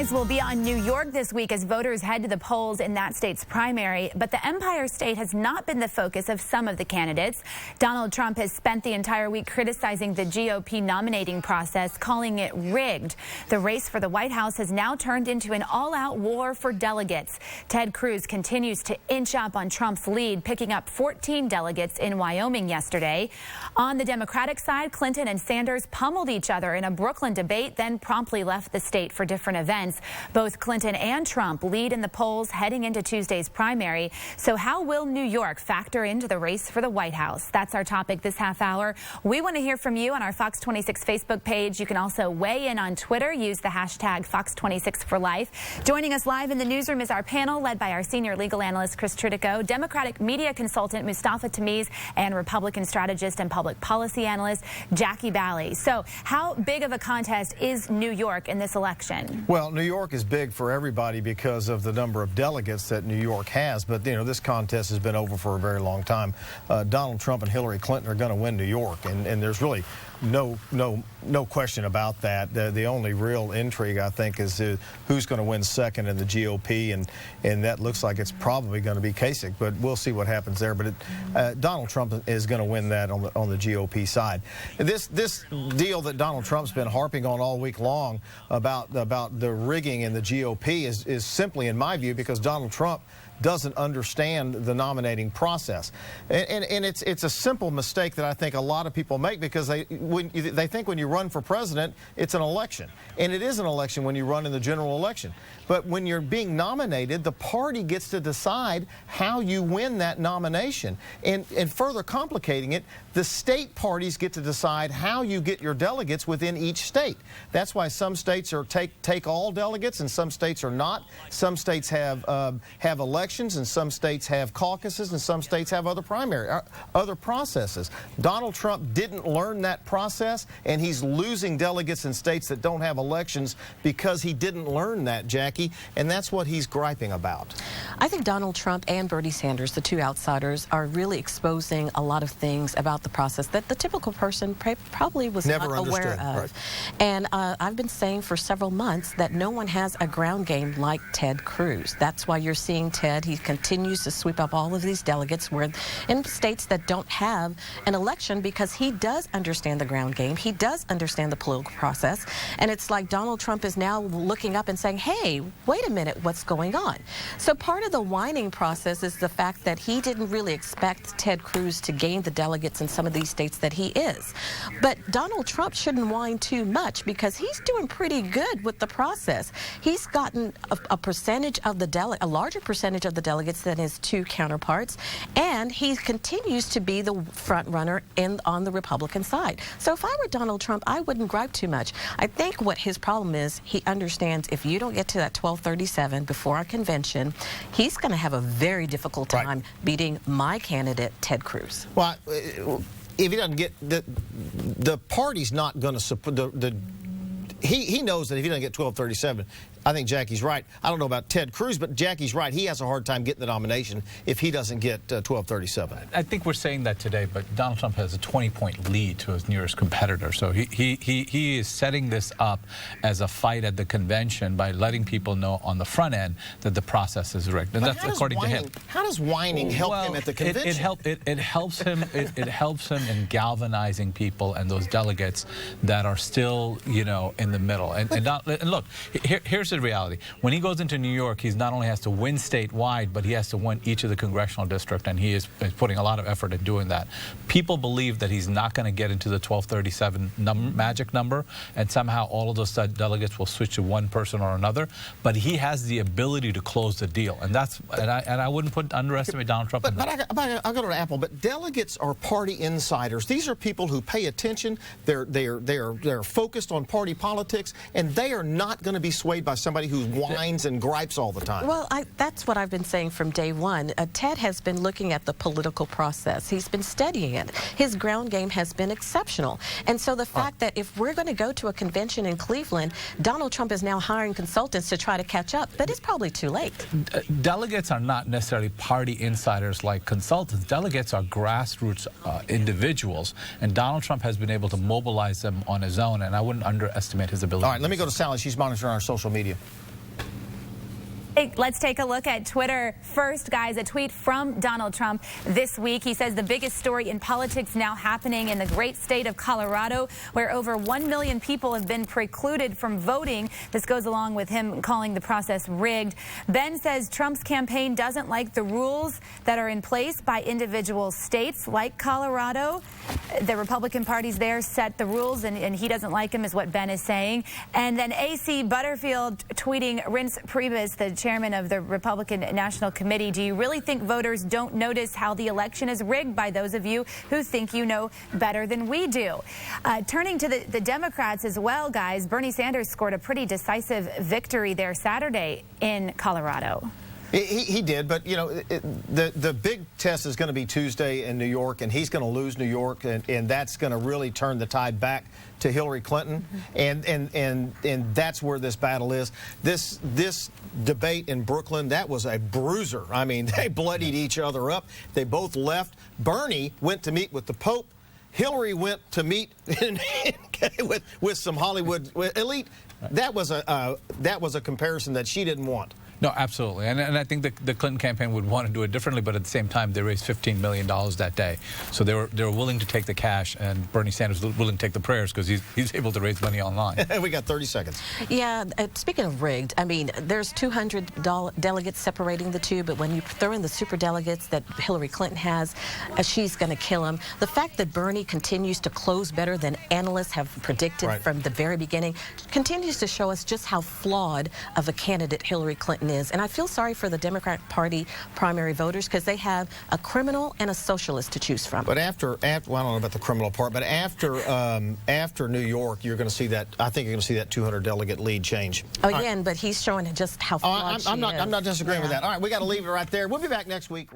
eyes will be on New York this week as voters head to the polls in that state's primary. But the Empire State has not been the focus of some of the candidates. Donald Trump has spent the entire week criticizing the GOP nominating process, calling it rigged. The race for the White House has now turned into an all-out war for delegates. Ted Cruz continues to inch up on Trump's lead, picking up 14 delegates in Wyoming yesterday. On the Democratic side, Clinton and Sanders pummeled each other in a Brooklyn debate, then promptly left the state for different events. Both Clinton and Trump lead in the polls heading into Tuesday's primary. So how will New York factor into the race for the White House? That's our topic this half hour. We want to hear from you on our Fox 26 Facebook page. You can also weigh in on Twitter. Use the hashtag Fox26for Life. Joining us live in the newsroom is our panel led by our senior legal analyst, Chris Tritico, Democratic media consultant, Mustafa Tamiz, and Republican strategist and public policy analyst, Jackie Bally. So how big of a contest is New York in this election? Well, New York is big for everybody because of the number of delegates that New York has. But, you know, this contest has been over for a very long time. Donald Trump and Hillary Clinton are going to win New York, and there's really no question about that. The only real intrigue, I think, is who's going to win second in the GOP, and that looks like it's probably going to be Kasich, but we'll see what happens there. But Donald Trump is going to win that on the GOP side. This deal that Donald Trump's been harping on all week long about the rigging in the GOP is simply, in my view, because Donald Trump doesn't understand the nominating process, and it's a simple mistake that I think a lot of people make, because they think when you run for president it's an election, and it is an election when you run in the general election. But when you're being nominated, the party gets to decide how you win that nomination, and further complicating it, the state parties get to decide how you get your delegates within each state. That's why some states are take all delegates and some states are not. Some states have elections, and some states have caucuses, and some states have other processes. Donald Trump didn't learn that process, and he's losing delegates in states that don't have elections because he didn't learn that, Jackie, and that's what he's griping about. I think Donald Trump and Bernie Sanders, the two outsiders, are really exposing a lot of things about the process that the typical person probably was never not aware of. Right. And I've been saying for several months that no one has a ground game like Ted Cruz. That's why you're seeing Ted. He continues to sweep up all of these delegates in states that don't have an election, because he does understand the ground game. He does understand the political process. And it's like Donald Trump is now looking up and saying, hey, wait a minute, what's going on? So part of the whining process is the fact that he didn't really expect Ted Cruz to gain the delegates in some of these states that he is. But Donald Trump shouldn't whine too much, because he's doing pretty good with the process. He's gotten a percentage of the a larger percentage of the delegates than his two counterparts, and he continues to be the front runner on the Republican side. So if I were Donald Trump, I wouldn't gripe too much. I think what his problem is, he understands if you don't get to that 1237 before our convention, he's going to have a very difficult time beating my candidate, Ted Cruz. Well, if he doesn't get the party's not going to support he knows that if he doesn't get 1237, I think Jackie's right. I don't know about Ted Cruz, but Jackie's right. He has a hard time getting the nomination if he doesn't get 1237. I think we're saying that today, but Donald Trump has a 20-point lead to his nearest competitor. So he is setting this up as a fight at the convention by letting people know on the front end that the process is rigged, and that's according to him. How does whining help him at the convention? It helps him. It helps him in galvanizing people and those delegates that are still, you know, in the middle. And look, here's the reality. When he goes into New York, he not only has to win statewide, but he has to win each of the congressional districts, and he is putting a lot of effort in doing that. People believe that he's not going to get into the 1237 magic number, and somehow all of those delegates will switch to one person or another. But he has the ability to close the deal, and I wouldn't underestimate Donald Trump. I'll go to Apple. But delegates are party insiders. These are people who pay attention. They're focused on party politics, and they are not going to be swayed by somebody who whines and gripes all the time. Well, that's what I've been saying from day one. Ted has been looking at the political process. He's been studying it. His ground game has been exceptional. And so the fact that if we're going to go to a convention in Cleveland, Donald Trump is now hiring consultants to try to catch up, but it's probably too late. Delegates are not necessarily party insiders like consultants. Delegates are grassroots individuals, and Donald Trump has been able to mobilize them on his own, and I wouldn't underestimate his ability. All right, let me go to Sally. She's monitoring our social media. Hey, let's take a look at Twitter. First, guys, a tweet from Donald Trump this week. He says the biggest story in politics now happening in the great state of Colorado, where over 1 million people have been precluded from voting. This goes along with him calling the process rigged. Ben says Trump's campaign doesn't like the rules that are in place by individual states like Colorado. The Republican parties there set the rules, and he doesn't like them, is what Ben is saying. And then A.C. Butterfield tweeting, Reince Priebus, the chairman of the Republican National Committee, do you really think voters don't notice how the election is rigged by those of you who think you know better than we do? Turning to the Democrats as well, guys, Bernie Sanders scored a pretty decisive victory there Saturday in Colorado. He did, but, you know, the big test is going to be Tuesday in New York, and he's going to lose New York, and that's going to really turn the tide back to Hillary Clinton, and that's where this battle is. This debate in Brooklyn, that was a bruiser. I mean, they bloodied each other up. They both left. Bernie went to meet with the Pope. Hillary went to meet with some Hollywood elite. That was a comparison that she didn't want. No, absolutely. And I think the Clinton campaign would want to do it differently, but at the same time, they raised $15 million that day. So they were willing to take the cash, and Bernie Sanders was willing to take the prayers because he's able to raise money online. We got 30 seconds. Yeah, speaking of rigged, I mean, there's 200 delegates separating the two, but when you throw in the super delegates that Hillary Clinton has, she's going to kill him. The fact that Bernie continues to close better than analysts have predicted from the very beginning continues to show us just how flawed of a candidate Hillary Clinton is. And I feel sorry for the Democratic Party primary voters because they have a criminal and a socialist to choose from. But after well, I don't know about the criminal part, but after New York, you're going to see that. I think you're going to see that 200 delegate lead change. Again, but he's showing just how flawed she is. I'm not disagreeing with that. All right, we got to leave it right there. We'll be back next week.